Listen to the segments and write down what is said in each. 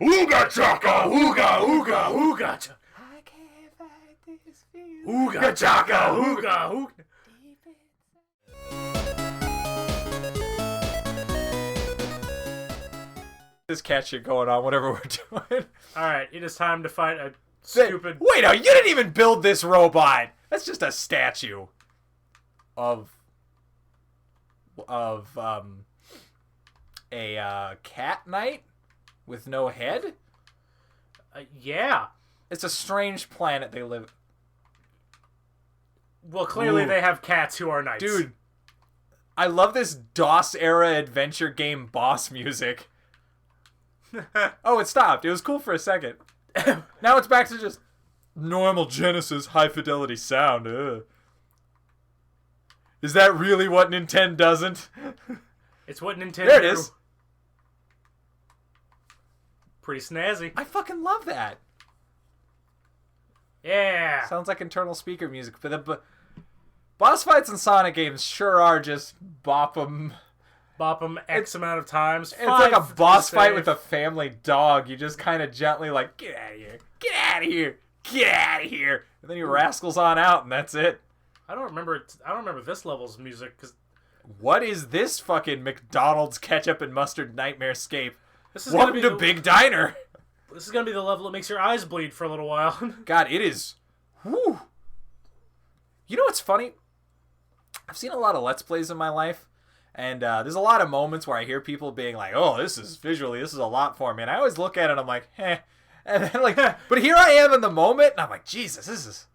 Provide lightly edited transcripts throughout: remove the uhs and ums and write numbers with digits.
Ooga chaka, ooga, ooga, ooga chaka. I can't fight this feeling. Ooga chaka, ooga, ooga. This cat shit going on, whatever we're doing. Alright, it is time to fight a stupid... Wait, no, you didn't even build this robot. That's just a statue of a cat knight with no head. Yeah. It's a strange planet they live. Well, clearly Ooh. they have cats who are knights. Dude, I love this DOS era adventure game boss music. Oh, it stopped. It was cool for a second. Now it's back to just normal Genesis high fidelity sound. Ugh. Is that really what Nintendo doesn't? It's what Nintendo There it is. Pretty snazzy. I fucking love that. Yeah. Sounds like internal speaker music. But boss fights in Sonic games sure are just bop 'em. Bop them X amount of times. It's like a boss fight with a family dog. You just kind of gently like, get out of here, get out of here, get out of here. And then he rascals on out and that's it. I don't remember this level's music. Cause What is this fucking McDonald's ketchup and mustard nightmarescape? this is Welcome gonna be to Big Diner. This is going to be the level that makes your eyes bleed for a little while. God, it is. Whew. You know what's funny? I've seen a lot of Let's Plays in my life. And there's a lot of moments where I hear people being like, oh, this is a lot for me. And I always look at it and I'm like, eh. And then like, but here I am in the moment and I'm like, Jesus, this is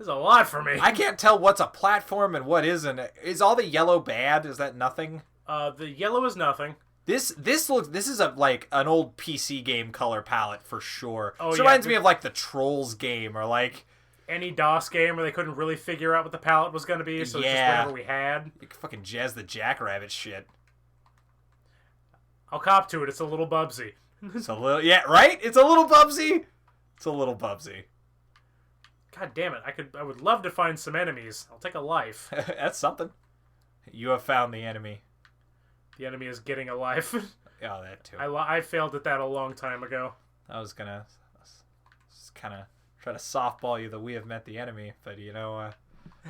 a lot for me. I can't tell what's a platform and what isn't. Is all the yellow bad? Is that nothing? The yellow is nothing. This is like an old PC game color palette for sure. Oh, This reminds me of like the Trolls game or like any DOS game where they couldn't really figure out what the palette was going to be, so it's just whatever we had. You can fucking jazz the Jackrabbit shit. I'll cop to it. It's a little bubsy. It's a little, yeah, right? It's a little bubsy. It's a little bubsy. God damn it! I would love to find some enemies. I'll take a life. That's something. You have found the enemy. The enemy is getting a life. Oh, that too. I failed at that a long time ago. I was gonna just kind of try to softball you that we have met the enemy, but you know,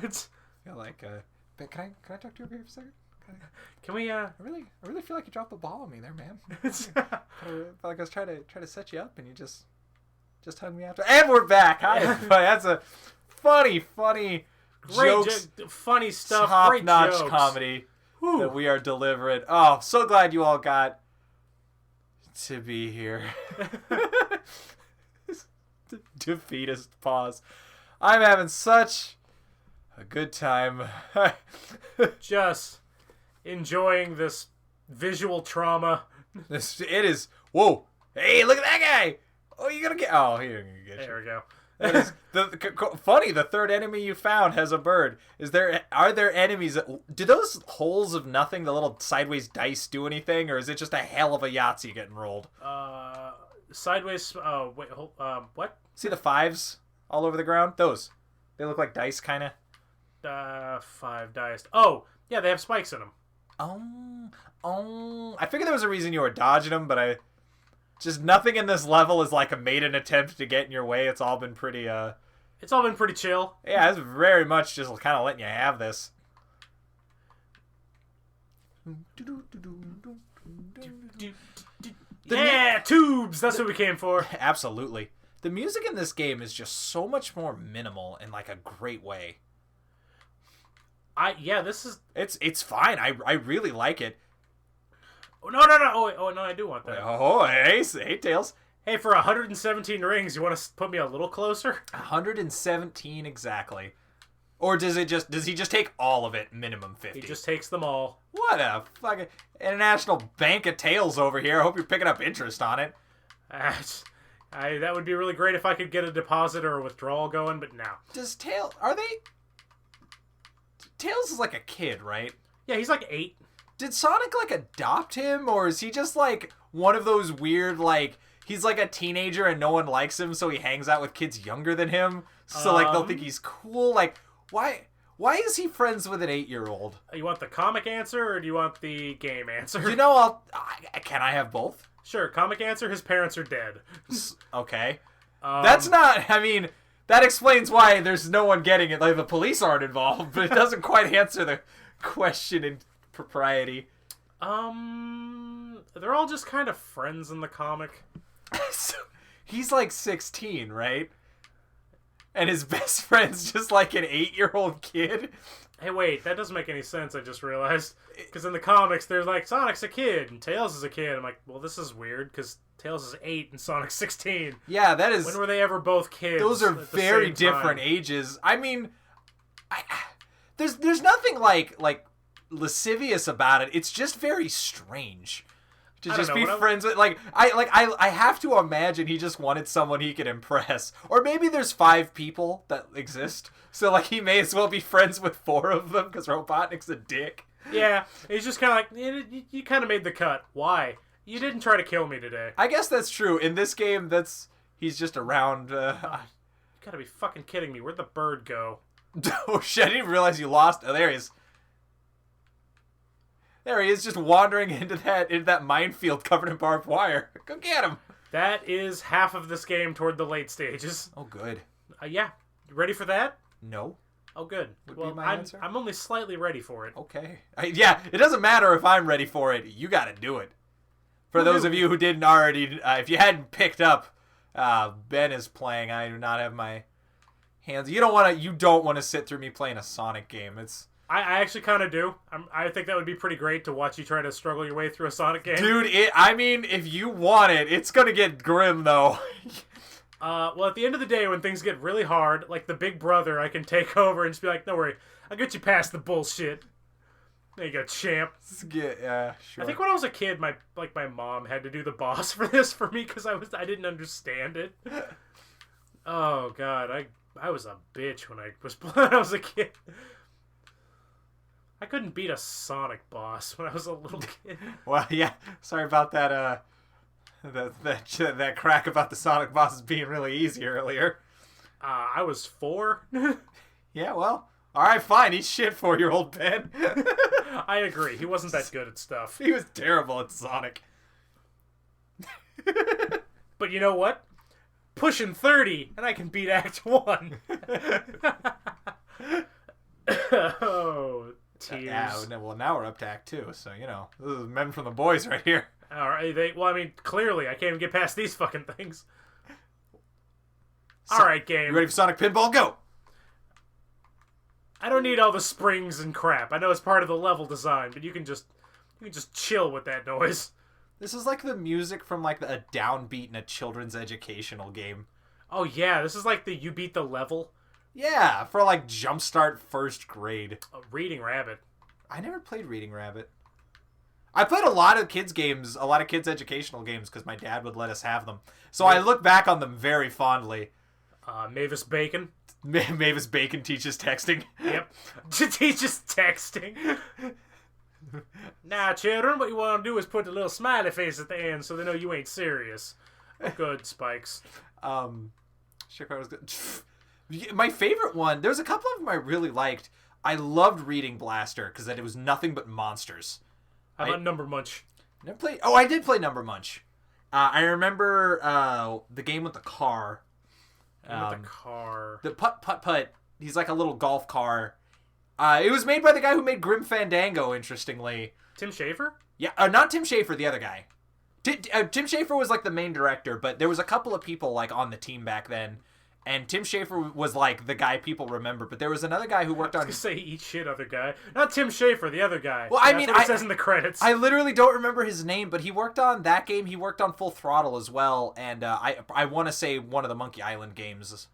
It's. I feel like, but can I talk to you over here for a second? Can we? I really feel like you dropped the ball on me there, man. It's, I felt like I was trying to set you up, and you just hung me after. And we're back. Hi, everybody. That's a funny great jokes, funny stuff. Great top-notch jokes. comedy Whew. that we are delivering. Oh, so glad you all got to be here. Defeatist pause. I'm having such a good time. Just enjoying this visual trauma. It is. Whoa! Hey, look at that guy! Oh, you gonna get? Oh, he didn't get you. There we go. That is funny. The third enemy you found has a bird. Are there enemies? Do those holes of nothing, the little sideways dice, do anything, or is it just a hell of a Yahtzee getting rolled? Sideways. Wait. What? See the fives all over the ground? Those. They look like dice, kind of. 5 dice. Oh, yeah, they have spikes in them. Oh. I figured there was a reason you were dodging them, but just nothing in this level is like a maiden attempt to get in your way. It's all been pretty, It's all been pretty chill. Yeah, it's very much just kind of letting you have this. Tubes! That's what we came for. Absolutely. The music in this game is just so much more minimal in like a great way. This is... It's fine. I really like it. Oh, no. Oh, no, I do want that. Oh, hey, Tails. Hey, for 117 rings, you want to put me a little closer? 117 exactly. Or does he just take all of it, minimum 50? He just takes them all. What a fucking international bank of tails over here. I hope you're picking up interest on it. That would be really great if I could get a deposit or a withdrawal going, but no. Tails is like a kid, right? Yeah, he's like 8. Did Sonic like adopt him, or is he just like one of those weird like he's like a teenager and no one likes him, so he hangs out with kids younger than him, so like they'll think he's cool? Like why is he friends with an 8-year-old? You want the comic answer or do you want the game answer? You know, can I have both? Sure, comic answer, his parents are dead. Okay. That's not, I mean, that explains why there's no one getting it. Like, the police aren't involved, but it doesn't quite answer the question in propriety. They're all just kind of friends in the comic. So, he's like 16, right? And his best friend's just like an 8-year-old kid. Hey, wait, that doesn't make any sense, I just realized. Because in the comics, there's like, Sonic's a kid, and Tails is a kid. I'm like, well, this is weird, because Tails is 8 and Sonic's 16. Yeah, that is... When were they ever both kids? Those are very different ages. I mean, there's nothing like lascivious about it. It's just very strange to just be friends with. Like I have to imagine he just wanted someone he could impress, or maybe there's 5 people that exist, so like he may as well be friends with 4 of them because Robotnik's a dick. Yeah, he's just kind of like, you kind of made the cut. Why? You didn't try to kill me today. I guess that's true. In this game, he's just around. You gotta be fucking kidding me. Where'd the bird go? Oh shit! I didn't even realize you lost. Oh, there he is. There he is, just wandering into that minefield covered in barbed wire. Go get him. That is half of this game toward the late stages. Oh, good. Yeah. You ready for that? No. Oh, good. Would be my answer? I'm only slightly ready for it. Okay. Yeah, it doesn't matter if I'm ready for it. You got to do it. For those of you who didn't already, if you hadn't picked up, Ben is playing. I do not have my hands. You don't want to sit through me playing a Sonic game. I actually kind of do. I think that would be pretty great to watch you try to struggle your way through a Sonic game. Dude, I mean, if you want it, it's going to get grim, though. Well, at the end of the day, when things get really hard, like the big brother, I can take over and just be like, no worry, I'll get you past the bullshit. There you go, champ. Yeah, sure. I think when I was a kid, my mom had to do the boss for this for me because I didn't understand it. Oh, God, I was a bitch when I was a kid. I couldn't beat a Sonic boss when I was a little kid. Well, yeah. Sorry about that. That crack about the Sonic bosses being really easy earlier. I was 4. Yeah, well, all right, fine. He's shit 4-year-old Ben. I agree. He wasn't that good at stuff. He was terrible at Sonic. But you know what? Pushing 30, and I can beat Act 1. Oh. Tears. Yeah, well, now we're up to Act 2, so, you know, this is men from the boys right here. All right, well, I mean, clearly, I can't even get past these fucking things. All right, game. You ready for Sonic Pinball? Go! I don't need all the springs and crap. I know it's part of the level design, but you can just chill with that noise. This is like the music from, like, a downbeat in a children's educational game. Oh, yeah, this is like the you beat the level. Yeah, for like Jumpstart first grade. Reading Rabbit. I never played Reading Rabbit. I played a lot of kids' games, a lot of kids' educational games, because my dad would let us have them. So I look back on them very fondly. Mavis Bacon. Mavis Bacon teaches texting. Yep. Teaches texting. Now, children, what you want to do is put a little smiley face at the end so they know you ain't serious. Oh, good, Spikes. Shit, I was good. My favorite one, there's a couple of them I really liked. I loved Reading Blaster because it was nothing but monsters. How about Number Munch? Never played. Oh, I did play Number Munch. I remember the game with the car. The Putt. He's like a little golf car. It was made by the guy who made Grim Fandango, interestingly. Tim Schafer? Yeah, not Tim Schafer, the other guy. Tim Schafer was like the main director, but there was a couple of people like on the team back then. And Tim Schafer was like the guy people remember, but there was another guy who worked on. I was gonna say eat shit, other guy. Not Tim Schafer, the other guy. Well, I mean, what it says in the credits. I literally don't remember his name, but he worked on that game. He worked on Full Throttle as well, and I want to say one of the Monkey Island games,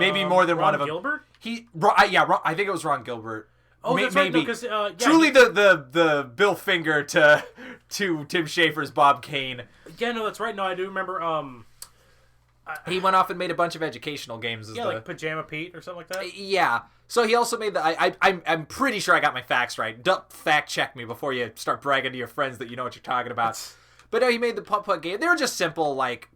maybe more than one of them. Gilbert? I think it was Ron Gilbert. Oh, that's right. Maybe. No, Truly the Bill Finger to Tim Schafer's Bob Kane. Yeah, no, that's right. No, I do remember. He went off and made a bunch of educational games. Like Pajama Pete or something like that. Yeah. So he also made I'm pretty sure I got my facts right. Don't fact check me before you start bragging to your friends that you know what you're talking about. But no, he made the Putt game. They were just simple, like,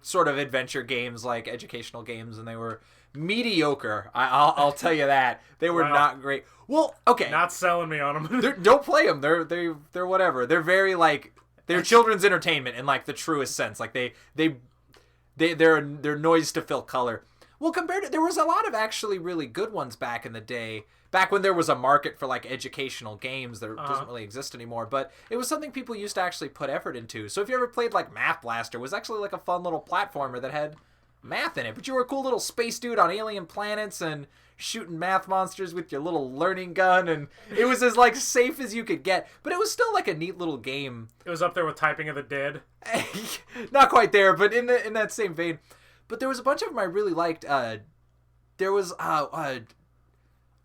sort of adventure games, like educational games, and they were mediocre. I'll tell you that. They were not great. Well, okay. Not selling me on them. Don't play them. They're whatever. They're very, like, They're children's entertainment in like the truest sense. Like they're noise to fill color. Well, compared to, there was a lot of actually really good ones back in the day. Back when there was a market for like educational games that doesn't really exist anymore, but it was something people used to actually put effort into. So if you ever played like Math Blaster, it was actually like a fun little platformer that had math in it, but you were a cool little space dude on alien planets and shooting math monsters with your little learning gun, and it was as like safe as you could get, but it was still like a neat little game. It was up there with Typing of the Dead. Not quite there, but in that same vein. But there was a bunch of them I really liked. There was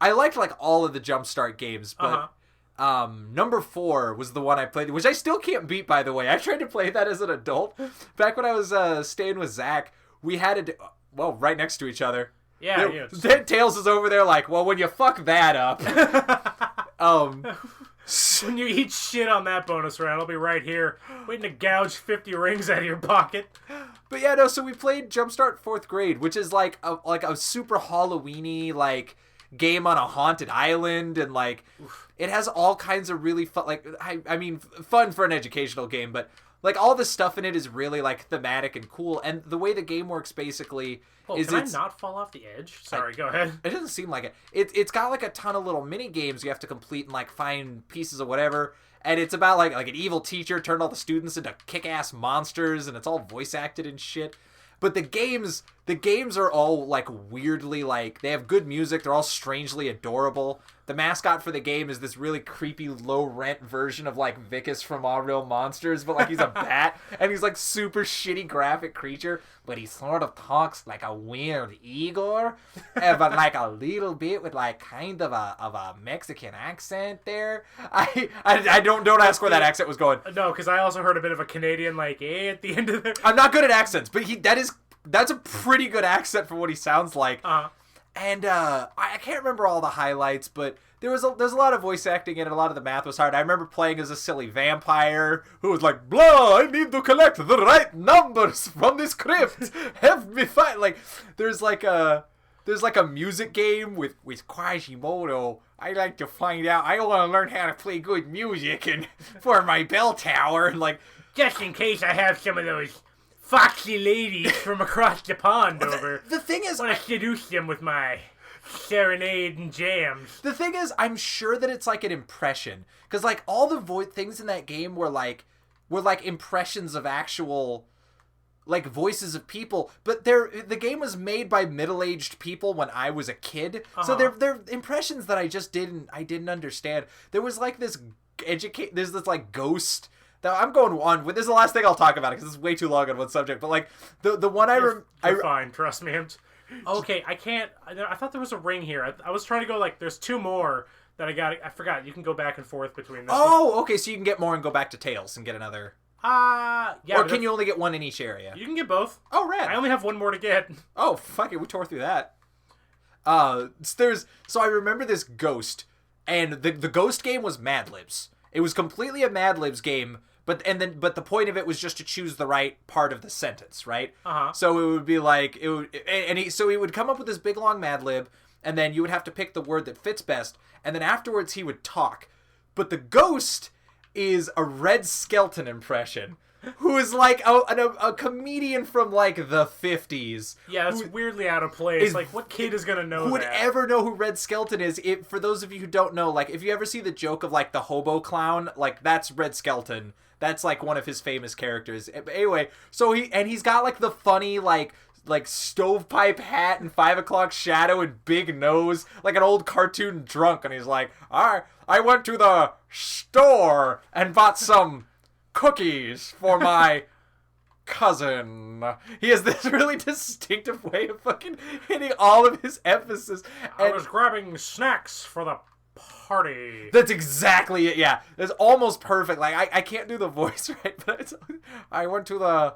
I liked like all of the Jumpstart games, but number 4 was the one I played, which I still can't beat, by the way. I tried to play that as an adult back when I was staying with Zach. We had it, well, right next to each other. Yeah. Tails is over there like, well, when you fuck that up. When you eat shit on that bonus round, I'll be right here waiting to gouge 50 rings out of your pocket. But yeah, no, so we played Jumpstart 4th Grade, which is like a super Halloween-y, like, game on a haunted island, and like it has all kinds of really fun, like I mean fun for an educational game, but like all the stuff in it is really like thematic and cool, and the way the game works basically is can I not fall off the edge? Sorry, go ahead. It doesn't seem like it. It's got like a ton of little mini games you have to complete and like find pieces of whatever, and it's about like an evil teacher turned all the students into kick-ass monsters, and it's all voice acted and shit. But the games are all like weirdly, like they have good music. They're all strangely adorable. The mascot for the game is this really creepy, low rent version of like Vicus from All Real Monsters, but like he's a bat and he's like super shitty graphic creature, but he sort of talks like a weird Igor, but like a little bit with like kind of a Mexican accent there. I don't ask where that accent was going. No, because I also heard a bit of a Canadian like at the end of it. I'm not good at accents, but that's a pretty good accent for what he sounds like. And I can't remember all the highlights, but there's a lot of voice acting in it. A lot of the math was hard. I remember playing as a silly vampire who was like, blah, I need to collect the right numbers from this crypt. Help me find. Like, there's like a music game with Quasimodo. I like to find out. I want to learn how to play good music and for my bell tower, and like, just in case I have some of those foxy ladies from across the pond over. The thing is, I want to seduce them with my serenade and jams. The thing is, I'm sure that it's like an impression, because like all the things in that game were like impressions of actual like voices of people, but the game was made by middle-aged people when I was a kid, so they're impressions that I didn't understand. There was like there's this like ghost. I'm going on with this is the last thing I'll talk about it because it's way too long on one subject. But like the one you're fine, trust me. Okay, I can't. I thought there was a ring here. I was trying to go like there's 2 more that I got. I forgot. You can go back and forth between this. Oh, okay. So you can get more and go back to Tails and get another. Yeah. Or can you only get one in each area? You can get both. Oh, rad. I only have 1 more to get. Oh, fuck it. We tore through that. So I remember this ghost, and the ghost game was Mad Libs. It was completely a Mad Libs game. But the point of it was just to choose the right part of the sentence, right? So it would be like he would come up with this big long Mad Lib, and then you would have to pick the word that fits best, and then afterwards he would talk. But the ghost is a Red Skelton impression, who is like a comedian from like the 50s. Yeah, it's weirdly out of place. Like, what kid is gonna know who would ever know who Red Skelton is? For those of you who don't know, like if you ever see the joke of like the hobo clown, like that's Red Skelton. That's like one of his famous characters. Anyway, so he's got like the funny like stovepipe hat and 5 o'clock shadow and big nose, like an old cartoon drunk, and he's like, I went to the store and bought some cookies for my cousin. He has this really distinctive way of fucking hitting all of his emphasis. I was grabbing snacks for the party. That's exactly it. Yeah, it's almost perfect. Like I can't do the voice right, but I went to the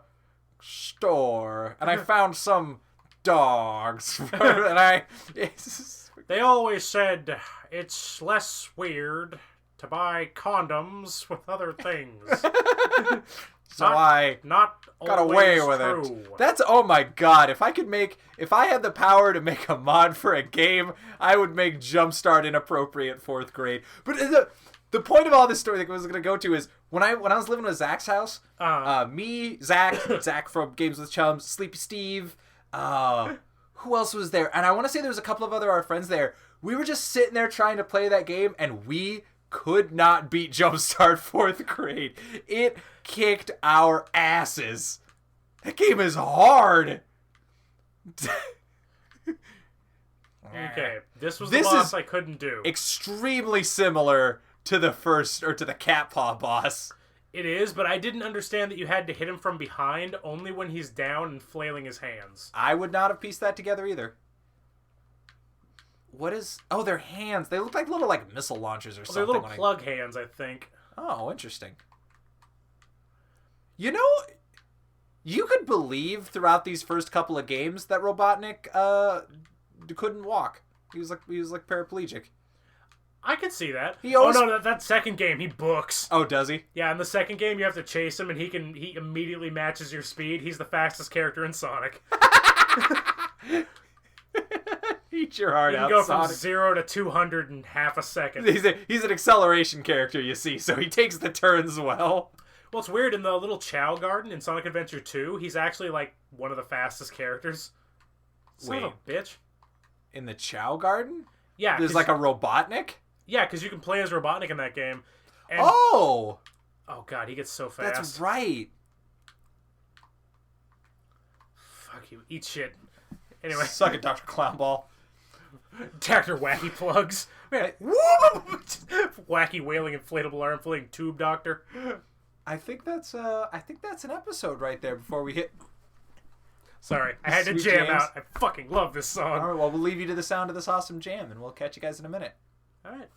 store and I found some dogs, and they always said it's less weird to buy condoms with other things. So I got away with it. That's, oh my god, if I had the power to make a mod for a game, I would make Jumpstart inappropriate 4th grade. But the point of all this story that I was going to go to is, when I was living with Zach's house, me, Zach from Games with Chums, Sleepy Steve, who else was there? And I want to say there was a couple of other our friends there. We were just sitting there trying to play that game, and we could not beat Jumpstart 4th grade. It kicked our asses. That game is hard. Okay, this was the boss I couldn't do. Extremely similar to the first, or to the cat paw boss. It is, but I didn't understand that you had to hit him from behind only when he's down and flailing his hands. I would not have pieced that together either. What is... Oh, their hands. They look like little, like, missile launchers or something. They're little plug hands, I think. Oh, interesting. You know, you could believe throughout these first couple of games that Robotnik couldn't walk. He was like paraplegic. I could see that. Oh no, that second game he books. Oh, does he? Yeah, in the second game you have to chase him and he immediately matches your speed. He's the fastest character in Sonic. Eat your heart out, Sonic. You can go Sonic. from 0 to 200 in half a second. He's an acceleration character, you see, so he takes the turns well. Well, it's weird, in the little Chow Garden in Sonic Adventure 2, he's actually, like, one of the fastest characters. Son of a bitch. In the Chow Garden? Yeah. There's like a Robotnik? Yeah, because you can play as Robotnik in that game. And, oh, God, he gets so fast. That's right. Fuck you. Eat shit. Anyway. Suck it, Dr. Clownball. Dr. Wacky Plugs. Man, wacky wailing inflatable arm flailing tube doctor. I think that's an episode right there before we hit. Sorry, I had to Sweet jam James. out. I fucking love this song. All right, well, we'll leave you to the sound of this awesome jam, and we'll catch you guys in a minute. All right.